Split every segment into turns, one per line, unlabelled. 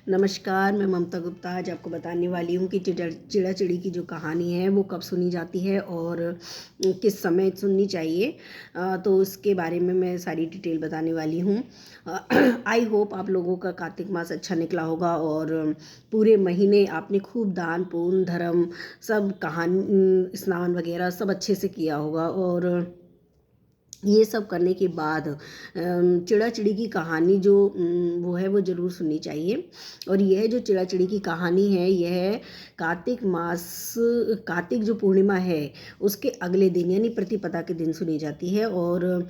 नमस्कार, मैं ममता गुप्ता आज आपको बताने वाली हूँ कि चिड़ा-चिड़ी की जो कहानी है वो कब सुनी जाती है और किस समय सुननी चाहिए। तो उसके बारे में मैं सारी डिटेल बताने वाली हूँ। आई होप आप लोगों का कार्तिक मास अच्छा निकला होगा और पूरे महीने आपने खूब दान पुण्य धर्म सब स्नान वगैरह सब अच्छे से किया होगा। और ये सब करने के बाद चिड़ा चिड़ी की कहानी जो वो है वो ज़रूर सुननी चाहिए। और यह जो चिड़ा चिड़ी की कहानी है यह कार्तिक जो पूर्णिमा है उसके अगले दिन यानी प्रतिपदा के दिन सुनी जाती है। और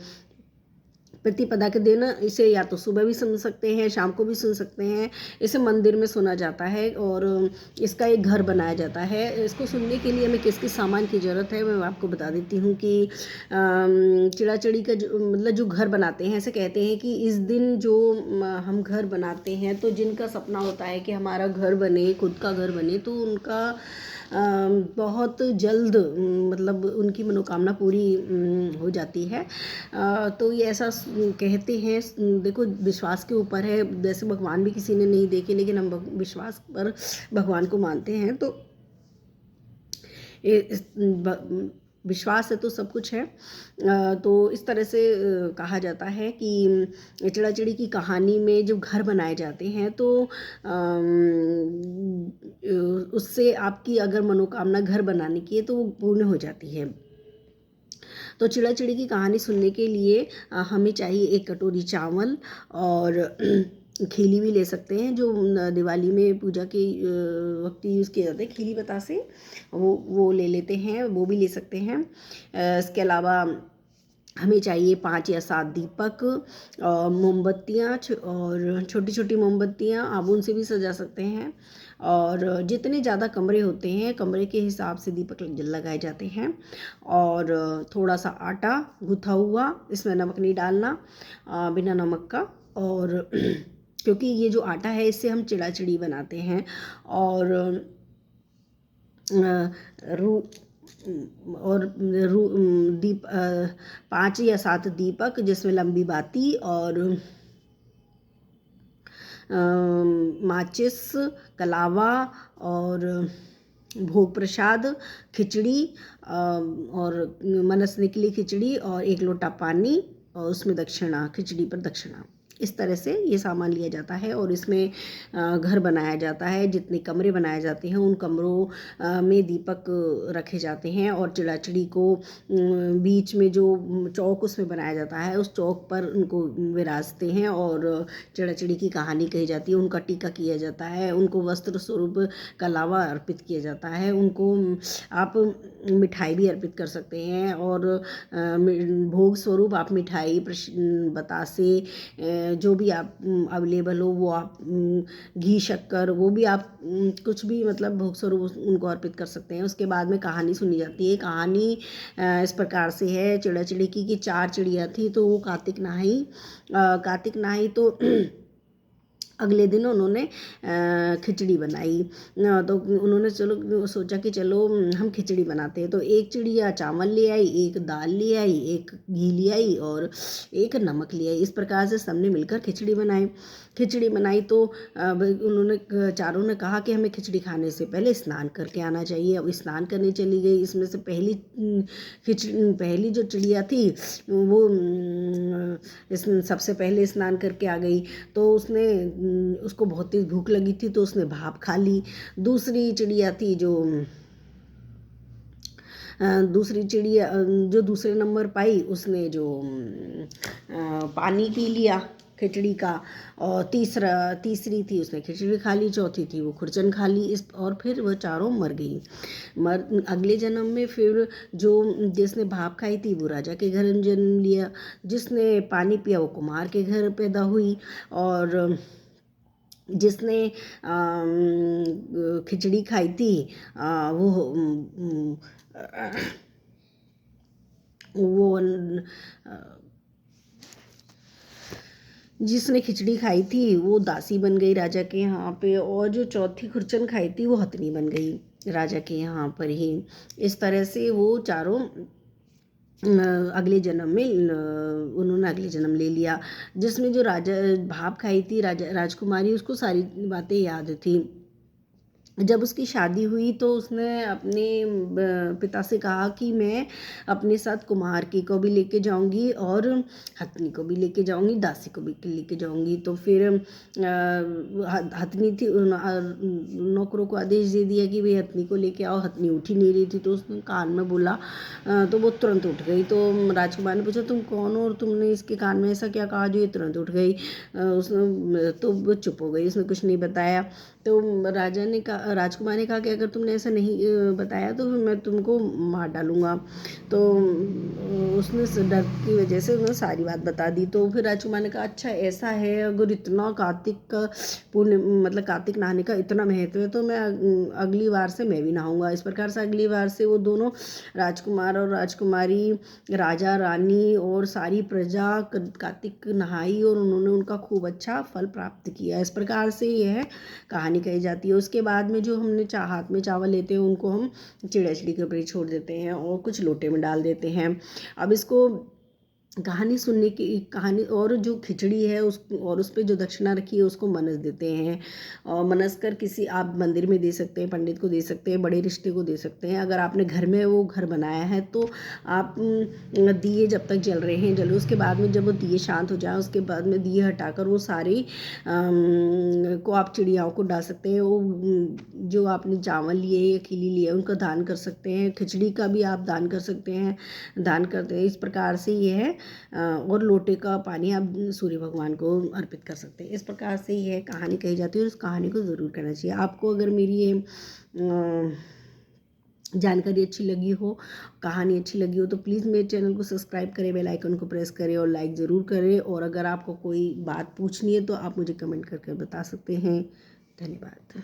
प्रतिपदा के दिन इसे या तो सुबह भी सुन सकते हैं, शाम को भी सुन सकते हैं। इसे मंदिर में सुना जाता है और इसका एक घर बनाया जाता है। इसको सुनने के लिए हमें किस किस सामान की ज़रूरत है मैं आपको बता देती हूँ कि चिड़ा चिड़ी का जो मतलब जो घर बनाते हैं, ऐसे कहते हैं कि इस दिन जो हम घर बनाते हैं तो जिनका सपना होता है कि हमारा घर बने, खुद का घर बने, तो उनका बहुत जल्द मतलब उनकी मनोकामना पूरी हो जाती है। तो ये ऐसा कहते हैं। देखो, विश्वास के ऊपर है। वैसे भगवान भी किसी ने नहीं देखे, लेकिन हम विश्वास पर भगवान को मानते हैं। तो विश्वास है तो सब कुछ है। तो इस तरह से कहा जाता है कि चिड़ा चिड़ी की कहानी में जो घर बनाए जाते हैं तो उससे आपकी अगर मनोकामना घर बनाने की है तो वो पूर्ण हो जाती है। तो चिड़ा चिड़ी की कहानी सुनने के लिए हमें चाहिए एक कटोरी चावल और खीली भी ले सकते हैं, जो दिवाली में पूजा के वक्त यूज़ किए जाते हैं। खीली बतासे वो ले लेते हैं, वो भी ले सकते हैं। इसके अलावा हमें चाहिए 5 या 7 दीपक और मोमबत्तियाँ और छोटी छोटी मोमबत्तियाँ आप उनसे भी सजा सकते हैं। और जितने ज़्यादा कमरे होते हैं कमरे के हिसाब से दीपक लगाए जाते हैं। और थोड़ा सा आटा गूँथा हुआ, इसमें नमक नहीं डालना, बिना नमक का। और क्योंकि ये जो आटा है इससे हम चिड़ा चिड़ी बनाते हैं। और रू और रू दीप 5 या 7 दीपक जिसमें लंबी बाती और माचिस, कलावा और भोग प्रसाद, खिचड़ी और मनसने के लिए खिचड़ी और 1 लोटा पानी और उसमें दक्षिणा, खिचड़ी पर दक्षिणा। इस तरह से ये सामान लिया जाता है और इसमें घर बनाया जाता है। जितने कमरे बनाए जाते हैं उन कमरों में दीपक रखे जाते हैं और चिड़ा चिड़ी को बीच में जो चौक उसमें बनाया जाता है उस चौक पर उनको विराजते हैं और चिड़ा चिड़ी की कहानी कही जाती है। उनका टीका किया जाता है, उनको वस्त्र स्वरूप कलावा अर्पित किया जाता है। उनको आप मिठाई भी अर्पित कर सकते हैं और भोग स्वरूप आप मिठाई बतासे जो भी आप अवेलेबल हो वो आप घी शक्कर वो भी आप कुछ भी मतलब भोग स्वरूप उनको अर्पित कर सकते हैं। उसके बाद में कहानी सुनी जाती है। कहानी इस प्रकार से है चिड़ा चिड़ी की कि 4 चिड़िया थी, तो वो कार्तिक नहाई तो अगले दिन उन्होंने खिचड़ी बनाई। तो उन्होंने चलो सोचा कि चलो हम खिचड़ी बनाते हैं। तो एक चिड़िया चावल ले आई, एक दाल ले आई, एक घी ले आई और एक नमक ले आई। इस प्रकार से सबने मिलकर खिचड़ी बनाई। तो उन्होंने चारों ने कहा कि हमें खिचड़ी खाने से पहले स्नान करके आना चाहिए। अब स्नान करने चली गई। इसमें से पहली जो चिड़िया थी वो सबसे पहले स्नान करके आ गई। तो उसको बहुत तेज भूख लगी थी तो उसने भाप खा ली। दूसरी चिड़िया जो दूसरे नंबर पाई उसने जो पानी पी लिया खिचड़ी का। और तीसरी थी उसने खिचड़ी खा ली, चौथी थी वो खुरचन खा ली। और फिर वह चारों मर गई। अगले जन्म में फिर जिसने भाप खाई थी वो राजा के घर जन्म लिया, जिसने पानी पिया वो कुमार के घर पैदा हुई और जिसने खिचड़ी खाई थी वो जिसने खिचड़ी खाई थी वो दासी बन गई राजा के यहाँ पे। और जो चौथी खुरचन खाई थी वो हथनी बन गई राजा के यहाँ पर ही। इस तरह से वो चारों अगले जन्म में उन्होंने अगले जन्म ले लिया, जिसमें जो राजा भाप खाई थी राजकुमारी, उसको सारी बातें याद थी। जब उसकी शादी हुई तो उसने अपने पिता से कहा कि मैं अपने साथ कुम्हार को भी लेके जाऊंगी और हथनी को भी लेके जाऊंगी, दासी को भी लेके जाऊंगी। तो फिर हथनी थी, नौकरों को आदेश दे दिया कि भाई हथनी को लेके आओ। हथनी उठ ही नहीं रही थी, तो उसने कान में बोला, तो वो तुरंत उठ गई। तो राजकुमार ने पूछा, तुम कौन हो और तुमने इसके कान में ऐसा क्या कहा जो ये तुरंत उठ गई? उसने तो वो चुप हो गई, उसने कुछ नहीं बताया। तो राजकुमार ने कहा कि अगर तुमने ऐसा नहीं बताया तो फिर मैं तुमको मार डालूंगा। तो उसने डर की वजह से उसने सारी बात बता दी। तो फिर राजकुमार ने कहा, अच्छा ऐसा है, अगर इतना कार्तिक का पुण्य, मतलब कार्तिक नहाने का इतना महत्व है, तो मैं अगली बार से मैं भी नहाऊंगा। इस प्रकार से अगली बार से वो दोनों, राजकुमार और राजकुमारी, राजा रानी और सारी प्रजा कार्तिक नहाई और उन्होंने उनका खूब अच्छा फल प्राप्त किया। इस प्रकार से यह कहानी कही जाती है। उसके बाद में जो हमने हाथ में चावल लेते हैं उनको हम चिड़िया चिड़ी के ऊपर ही छोड़ देते हैं और कुछ लोटे में डाल देते हैं। अब इसको कहानी सुनने की कहानी, और जो खिचड़ी है उस पर जो दक्षिणा रखी है उसको मनस देते हैं। और मनस कर किसी आप मंदिर में दे सकते हैं, पंडित को दे सकते हैं, बड़े रिश्ते को दे सकते हैं। अगर आपने घर में वो घर बनाया है तो आप दिए जब तक जल रहे हैं जलो, उसके बाद में जब वो दिए शांत हो जाए उसके बाद में दिए हटाकर वो सारी को आप चिड़ियाओं को डाल सकते हैं। वो जो आपने चावल लिए या खिली लिए उनका दान कर सकते हैं। खिचड़ी का भी आप दान कर सकते हैं, दान करते हैं। इस प्रकार से ये है। और लोटे का पानी आप सूर्य भगवान को अर्पित कर सकते हैं। इस प्रकार से यह कहानी कही जाती है और उस कहानी को ज़रूर करना चाहिए। आपको अगर मेरी ये जानकारी अच्छी लगी हो, कहानी अच्छी लगी हो, तो प्लीज़ मेरे चैनल को सब्सक्राइब करें, बेल आइकन को प्रेस करें और लाइक ज़रूर करें। और अगर आपको कोई बात पूछनी है तो आप मुझे कमेंट करके बता सकते हैं। धन्यवाद।